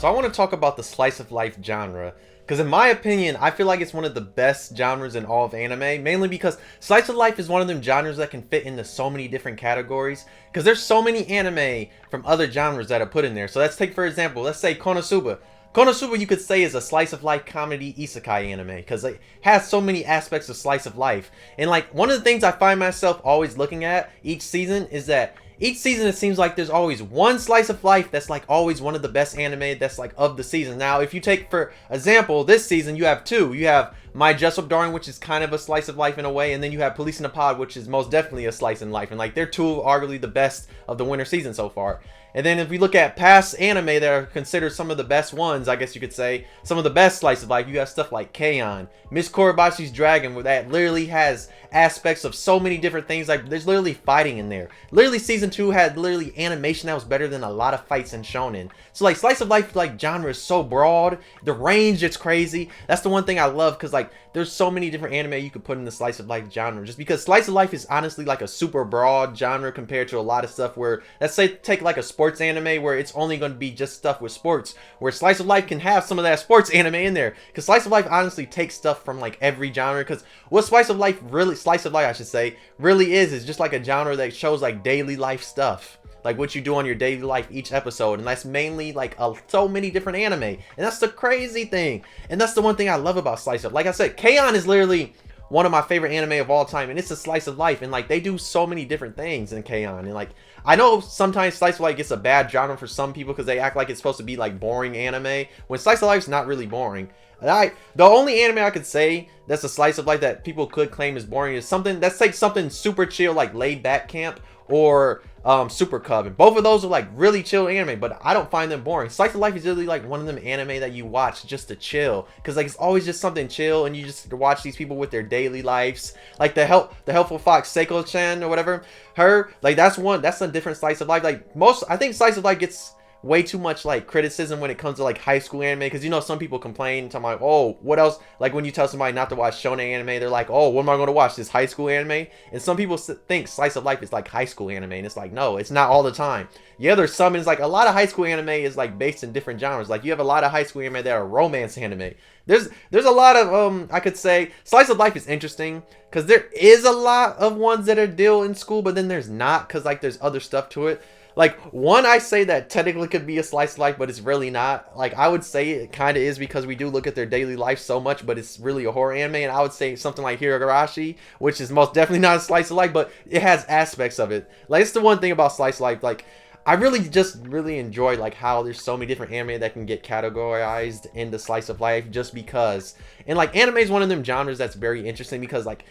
So I want to talk about the slice of life genre. Because in my opinion, I feel like it's one of the best genres in all of anime. Mainly because slice of life is one of them genres that can fit into so many different categories. Because there's so many anime from other genres that are put in there. So let's take for example, let's say Konosuba. Konosuba you could say is a slice of life comedy isekai anime. Because it has so many aspects of slice of life. And like one of the things I find myself always looking at each season is that each season it seems like there's always one slice of life that's like always one of the best anime that's like of the season. Now if you take for example this season, you have two. You have My Jessup Darling, which is kind of a slice of life in a way, and then you have Police in a Pod, which is most definitely a slice in life, and like they're two of arguably the best of the winter season so far. And then if we look at past anime that are considered some of the best ones, I guess you could say, some of the best slice of life, you have stuff like K-On! Miss Korobashi's Dragon, where that literally has aspects of so many different things. Like there's literally fighting in there. Literally season 2 had literally animation that was better than a lot of fights in shonen. So like slice of life like genre is so broad. The range it's crazy. That's the one thing I love, because like there's so many different anime you could put in the slice of life genre, just because slice of life is honestly like a super broad genre compared to a lot of stuff where, let's say take like a sports anime where it's only going to be just stuff with sports, where slice of life can have some of that sports anime in there, because slice of life honestly takes stuff from like every genre. Because what slice of life I should say really is just like a genre that shows like daily life stuff, like what you do on your daily life each episode, and that's mainly like so many different anime, and that's the crazy thing, and that's the one thing I love about slice of. Like I said, K-On! Is literally one of my favorite anime of all time, and it's a slice of life, and like they do so many different things in K-On! And like I know sometimes slice of life gets a bad genre for some people because they act like it's supposed to be like boring anime, when slice of life's not really boring. The only anime I could say that's a slice of life that people could claim is boring is something that's like something super chill, like Laid Back Camp or Super Cub, and both of those are like really chill anime, but I don't find them boring. Slice of life is really like one of them anime that you watch just to chill, because like it's always just something chill, and you just watch these people with their daily lives, like the helpful fox Seiko-chan or whatever, her, like that's a different slice of life. Like I think slice of life gets way too much like criticism when it comes to like high school anime, because you know some people complain to like, oh, what else, like when you tell somebody not to watch shonen anime, they're like, oh, what am I going to watch, this high school anime? And some people think slice of life is like high school anime, and it's like, no, it's not all the time. Yeah, there's some, and it's like a lot of high school anime is like based in different genres. Like you have a lot of high school anime that are romance anime. There's a lot of I could say slice of life is interesting because there is a lot of ones that are deal in school, but then there's not, because like there's other stuff to it. Like one I say that technically could be a slice of life, but it's really not. Like I would say it kind of is, because we do look at their daily life so much, but it's really a horror anime. And I would say something like Hiragarashi, which is most definitely not a slice of life, but it has aspects of it. Like it's the one thing about slice of life. Like I really enjoy like how there's so many different anime that can get categorized into slice of life, just because. And like anime is one of them genres that's very interesting, because like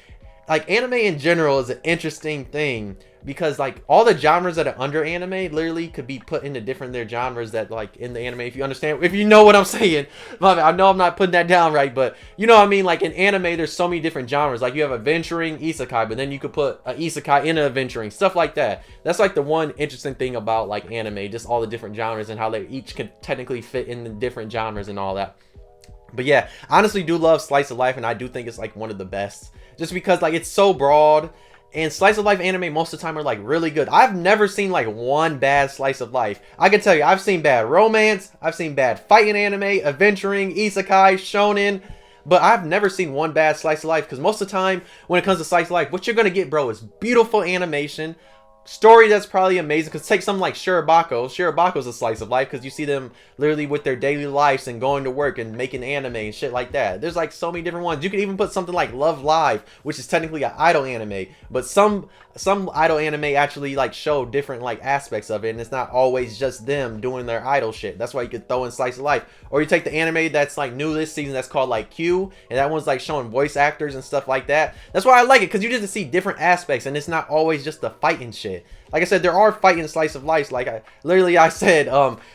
anime in general is an interesting thing, because like all the genres that are under anime literally could be put into different their genres that like in the anime, if you understand, if you know what I'm saying. I know I'm not putting that down right, but you know what I mean. Like in anime there's so many different genres, like you have adventuring, isekai, but then you could put a isekai in an adventuring, stuff like that. That's like the one interesting thing about like anime, just all the different genres and how they each can technically fit in the different genres and all that. But yeah, I honestly do love slice of life, and I do think it's like one of the best, just because like it's so broad, and slice of life anime most of the time are like really good. I've never seen like one bad slice of life. I can tell you, I've seen bad romance, I've seen bad fighting anime, adventuring, isekai, shonen, but I've never seen one bad slice of life, because most of the time when it comes to slice of life, what you're gonna get, bro, is beautiful animation, story that's probably amazing. Because take something like Shirabako's a slice of life, because you see them literally with their daily lives and going to work and making anime and shit like that. There's like so many different ones. You could even put something like Love Live, which is technically an idol anime, but some idol anime actually like show different like aspects of it, and it's not always just them doing their idol shit. That's why you could throw in slice of life. Or you take the anime that's like new this season that's called like Q, and that one's like showing voice actors and stuff like that. That's why I like it, because you just see different aspects, and it's not always just the fighting shit. Like I said, there are fighting slice of life. Like I said,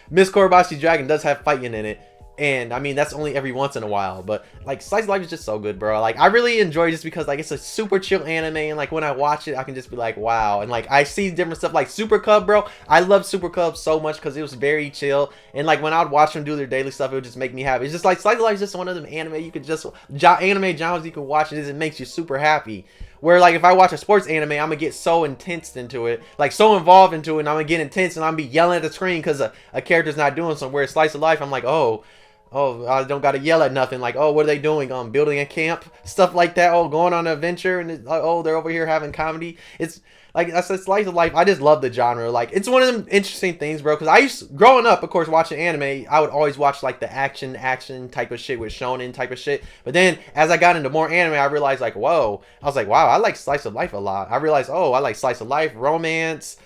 Miss Korobashi's Dragon does have fighting in it, and I mean that's only every once in a while. But like slice of life is just so good, bro. Like I really enjoy it just because like it's a super chill anime, and like when I watch it, I can just be like, wow. And like I see different stuff like Super Cub, bro. I love Super Cub so much because it was very chill, and like when I would watch them do their daily stuff, it would just make me happy. It's just like slice of life is just one of them anime you could just anime genres you can watch, and it makes you super happy. Where like if I watch a sports anime, I'm gonna get so intense into it, like so involved into it, and I'm gonna get intense and I'm gonna be yelling at the screen because a character's not doing something. Where slice of life, I'm like, oh, I don't gotta yell at nothing. Like, oh, what are they doing? Building a camp, stuff like that. Oh, going on an adventure, and oh, they're over here having comedy. It's like I said, slice of life. I just love the genre. Like, it's one of them interesting things, bro. Because growing up, of course, watching anime, I would always watch like the action type of shit with shonen type of shit. But then as I got into more anime, I realized like, whoa, I was like, wow, I like slice of life a lot. I realized, oh, I like slice of life, romance,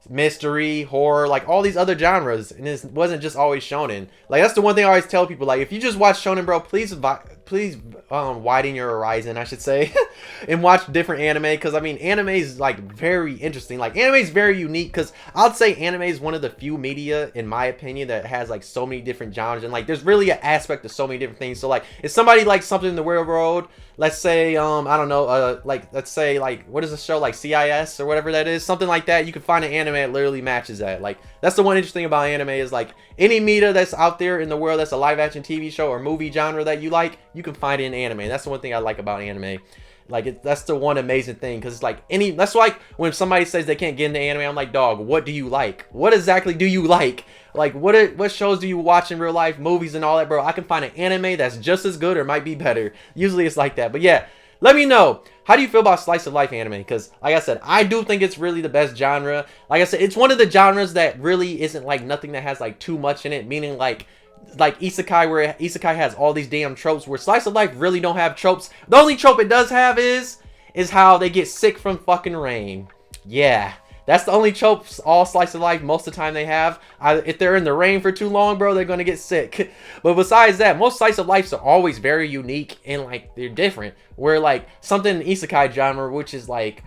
mystery, horror, like all these other genres, and it wasn't just always shonen. Like that's the one thing I always tell people, like if you just watch shonen, bro, please widen your horizon, I should say, and watch different anime, because I mean anime is like very interesting. Like anime is very unique, because I'd say anime is one of the few media, in my opinion, that has like so many different genres, and like there's really an aspect of so many different things. So like if somebody likes something in the real world, let's say I don't know, like let's say like what is the show, like CIS or whatever that is, something like that, you can find an anime that literally matches that. Like that's the one interesting about anime, is like any media that's out there in the world that's a live action TV show or movie genre that you like, you can find it in anime. That's the one thing I like about anime. Like that's the one amazing thing, because it's like that's like when somebody says they can't get into anime, I'm like, dog, what do you like? What exactly do you like? Like what shows do you watch in real life, movies and all that, bro? I can find an anime that's just as good or might be better. Usually it's like that. But yeah, let me know, how do you feel about slice of life anime? Because like I said, I do think it's really the best genre. Like I said, it's one of the genres that really isn't like nothing that has like too much in it, meaning like isekai, where isekai has all these damn tropes, where slice of life really don't have tropes. The only trope it does have is how they get sick from fucking rain. Yeah, that's the only tropes all slice of life most of the time they have. If they're in the rain for too long, bro, they're gonna get sick. But besides that, most slice of lives are always very unique, and like they're different. Where like something in isekai genre, which is like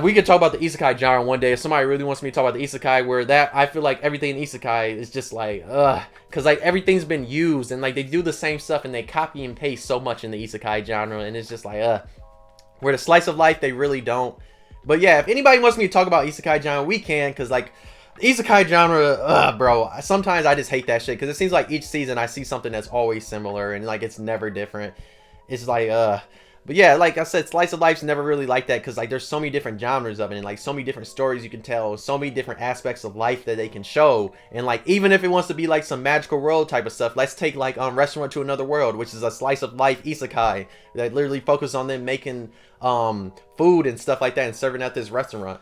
we could talk about the isekai genre one day if somebody really wants me to talk about the isekai, where that I feel like everything in isekai is just like because like everything's been used, and like they do the same stuff and they copy and paste so much in the isekai genre, and it's just like where the slice of life they really don't. But yeah, if anybody wants me to talk about isekai genre, we can, because like the isekai genre, bro, sometimes I just hate that shit, because it seems like each season I see something that's always similar, and like it's never different. It's like but yeah, like I said, slice of life's never really like that, because like there's so many different genres of it, and like so many different stories you can tell, so many different aspects of life that they can show. And like even if it wants to be like some magical world type of stuff, let's take like Restaurant to Another World, which is a slice of life isekai that literally focus on them making food and stuff like that and serving at this restaurant.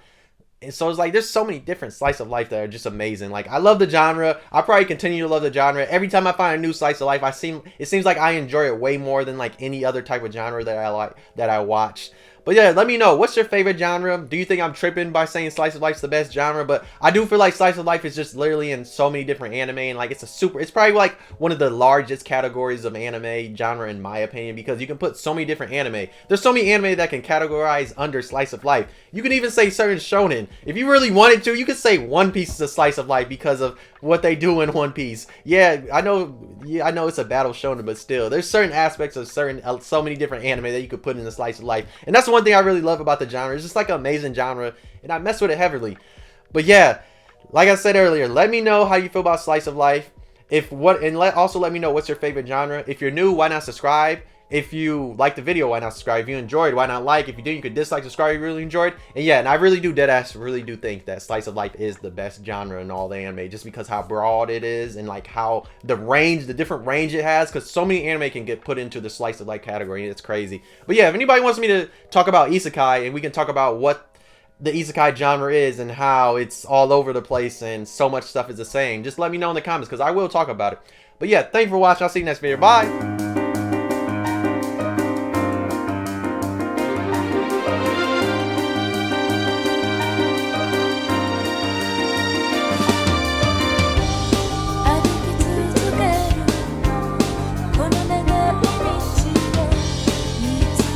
And so it's like there's so many different slice of life that are just amazing. Like I love the genre. I'll probably continue to love the genre. Every time I find a new slice of life, it seems like I enjoy it way more than like any other type of genre that I like, that I watch. But yeah, let me know, what's your favorite genre? Do you think I'm tripping by saying slice of life's the best genre? But I do feel like slice of life is just literally in so many different anime, and like it's probably like one of the largest categories of anime genre in my opinion, because you can put so many different anime. There's so many anime that can categorize under slice of life. You can even say certain shonen. If you really wanted to, you could say One Piece is a slice of life because of what they do in One Piece. Yeah, I know it's a battle shonen, but still, there's certain aspects of so many different anime that you could put in the slice of life, and that's one thing I really love about the genre. It's just like an amazing genre, and I mess with it heavily. But yeah, like I said earlier, let me know how you feel about slice of life. Also let me know what's your favorite genre. If you're new, why not subscribe? If you liked the video, why not subscribe? If you enjoyed, why not like? If you didn't, you could dislike, subscribe if you really enjoyed. And yeah, and I really do really do think that slice of life is the best genre in all the anime, just because how broad it is, and like how the different range it has, because so many anime can get put into the slice of life category, and it's crazy. But yeah, if anybody wants me to talk about isekai, and we can talk about what the isekai genre is and how it's all over the place and so much stuff is the same, just let me know in the comments, because I will talk about it. But yeah, thank you for watching. I'll see you next video. Bye!